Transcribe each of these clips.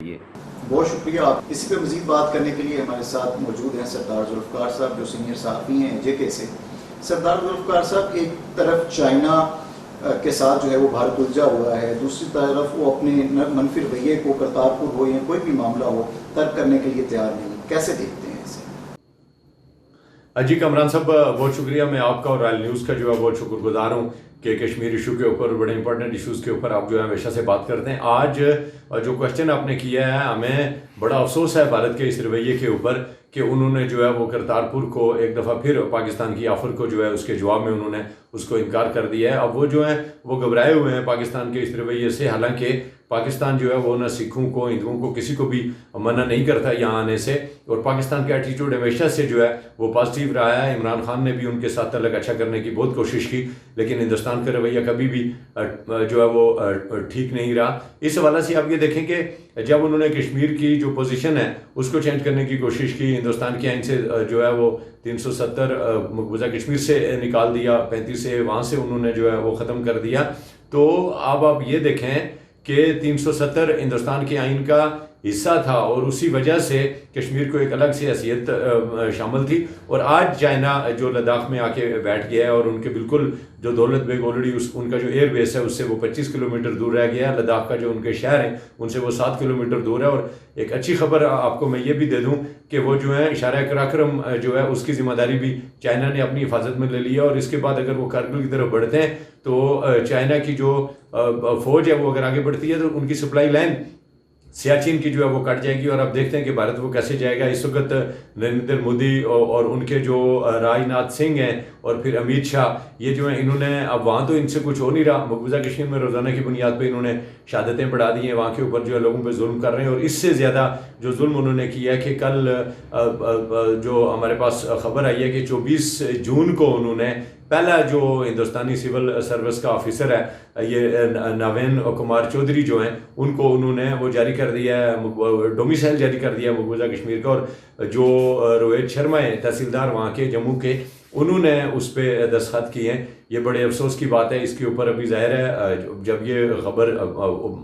یہ بہت شکریہ آپ اسی پہ مزید بات کرنے کے لیے ہمارے ساتھ موجود ہیں سردار ذوالفقار صاحب جو سینئر صحافی ہیں جے کے سے. سردار ذوالفقار صاحب، ایک طرف چائنا کے ساتھ جو ہے وہ بھارت الجھا ہوا ہے، دوسری طرف وہ اپنے منفی رویے کو کرتارپور ہو یا کوئی بھی معاملہ ہو ترک کرنے کے لیے تیار نہیں. کیسے دیکھتے ہیں اسے؟ جی کامران صاحب، بہت شکریہ. میں آپ کا اور رائل نیوز کا جو ہے بہت شکر گزار ہوں کہ کشمیر ایشو کے اوپر، بڑے امپورٹنٹ ایشوز کے اوپر آپ جو ہے ہمیشہ سے بات کرتے ہیں. آج جو کوشچن آپ نے کیا ہے، ہمیں بڑا افسوس ہے بھارت کے اس رویے کے اوپر کہ انہوں نے جو ہے وہ کرتارپور کو ایک دفعہ پھر پاکستان کی آفر کو جو ہے اس کے جواب میں انہوں نے اس کو انکار کر دیا ہے. اب وہ جو ہیں وہ گھبرائے ہوئے ہیں پاکستان کے اس رویے سے، حالانکہ پاکستان جو ہے وہ نہ سکھوں کو، ہندوؤں کو، کسی کو بھی منع نہیں کرتا یہاں آنے سے، اور پاکستان کا ایٹیٹیوڈ ہمیشہ سے جو ہے وہ پازیٹیو رہا ہے. عمران خان نے بھی ان کے ساتھ تعلق اچھا کرنے کی بہت کوشش کی، لیکن ہندوستان کا رویہ کبھی بھی جو ہے وہ ٹھیک نہیں رہا. اس حوالے سے آپ یہ دیکھیں کہ جب انہوں نے کشمیر کی جو پوزیشن ہے اس کو چینج کرنے کی کوشش کی، ہندوستان کے آئین سے جو ہے وہ 370 مقبوضہ کشمیر سے نکال دیا، 35 سے وہاں سے انہوں نے جو ہے وہ ختم کر دیا. تو اب آپ یہ دیکھیں کہ 370 ہندوستان کے آئین کا حصہ تھا، اور اسی وجہ سے کشمیر کو ایک الگ سی حیثیت شامل تھی. اور آج چائنا جو لداخ میں آ کے بیٹھ گیا ہے، اور ان کے بالکل جو دولت بیگ آلریڈی ان کا جو ایئر بیس ہے اس سے وہ 25 کلومیٹر دور رہ گیا ہے. لداخ کا جو ان کے شہر ہیں ان سے وہ 7 کلومیٹر دور ہے. اور ایک اچھی خبر آپ کو میں یہ بھی دے دوں کہ وہ جو ہے اشارہ قراقرم جو ہے اس کی ذمہ داری بھی چائنا نے اپنی حفاظت میں لے لیا. اور اس کے بعد اگر وہ کارگل کی طرف بڑھتے ہیں تو چائنا کی جو فوج ہے وہ اگر آگے بڑھتی ہے تو ان کی سپلائی لائن سیاچین کی جو ہے وہ کٹ جائے گی. اور اب دیکھتے ہیں کہ بھارت وہ کیسے جائے گا. اس وقت نریندر مودی اور ان کے جو راج ناتھ سنگھ ہیں اور پھر امیت شاہ، یہ جو ہیں انہوں نے اب وہاں تو ان سے کچھ ہو نہیں رہا، مقبوضہ کشمیر میں روزانہ کی بنیاد پہ انہوں نے شہادتیں بڑھا دی ہیں، وہاں کے اوپر جو ہے لوگوں پہ ظلم کر رہے ہیں. اور اس سے زیادہ جو ظلم انہوں نے کیا ہے کہ کل جو ہمارے پاس خبر آئی ہے کہ 24 جون کو انہوں نے پہلا جو ہندوستانی سول سروس کا آفیسر ہے، یہ نوین کمار چودھری جو ہیں، ان کو انہوں نے وہ جاری کر دیا ہے، ڈومیسائل جاری کر دیا ہے مقبوضہ کشمیر کا. اور جو روہت شرما ہیں تحصیلدار وہاں کے جموں کے، انہوں نے اس پہ دستخط کیے ہیں. یہ بڑے افسوس کی بات ہے. اس کے اوپر ابھی ظاہر ہے جب یہ خبر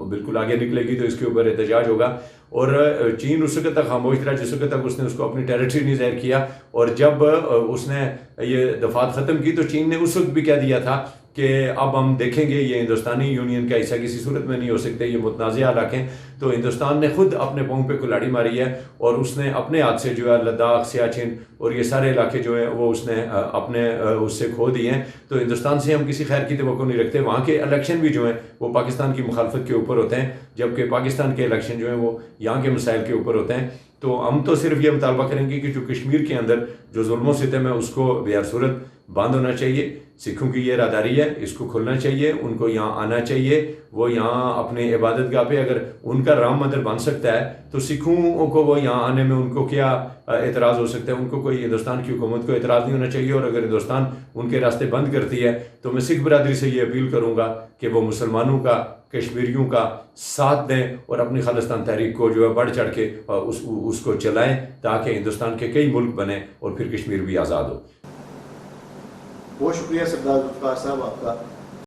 بالکل آگے نکلے گی تو اس کے اوپر احتجاج ہوگا. اور چین اس وقت تک خاموش رہا جس وقت تک اس نے اس کو اپنی ٹیریٹری نہیں ظاہر کیا. اور جب اس نے یہ دفعات ختم کی تو چین نے اس وقت بھی کہہ دیا تھا کہ اب ہم دیکھیں گے، یہ ہندوستانی یونین کا حصہ کسی صورت میں نہیں ہو سکتے، یہ متنازع علاقے. تو ہندوستان نے خود اپنے پاؤں پہ کلاڑی ماری ہے، اور اس نے اپنے ہاتھ سے جو ہے لداخ، سیاچن اور یہ سارے علاقے جو ہیں وہ اس نے اپنے اس سے کھو دیے ہیں. تو ہندوستان سے ہم کسی خیر کی توقع نہیں رکھتے. وہاں کے الیکشن بھی جو ہیں وہ پاکستان کی مخالفت کے اوپر ہوتے ہیں، جبکہ پاکستان کے الیکشن جو ہیں وہ یہاں کے مسائل کے اوپر ہوتے ہیں. تو ہم تو صرف یہ مطالبہ کریں گے کہ جو کشمیر کے اندر جو ظلم و ستم ہے اس کو بہر صورت بند ہونا چاہیے. سکھوں کی یہ اراداری ہے، اس کو کھلنا چاہیے، ان کو یہاں آنا چاہیے. وہ یہاں اپنے عبادت گاہ پہ اگر ان کا رام مندر بن سکتا ہے تو سکھوں کو وہ یہاں آنے میں ان کو کیا اعتراض ہو سکتا ہے؟ ان کو کوئی ہندوستان کی حکومت کو اعتراض نہیں ہونا چاہیے. اور اگر ہندوستان ان کے راستے بند کرتی ہے تو میں سکھ برادری سے یہ اپیل کروں گا کہ وہ مسلمانوں کا، کشمیریوں کا ساتھ دیں اور اپنی خالصتان تحریک کو جو ہے بڑھ چڑھ کے اس کو چلائیں، تاکہ ہندوستان کے کئی ملک بنیں اور پھر کشمیر بھی آزاد ہو. بہت شکریہ سردار ذوالفقار صاحب آپ کا.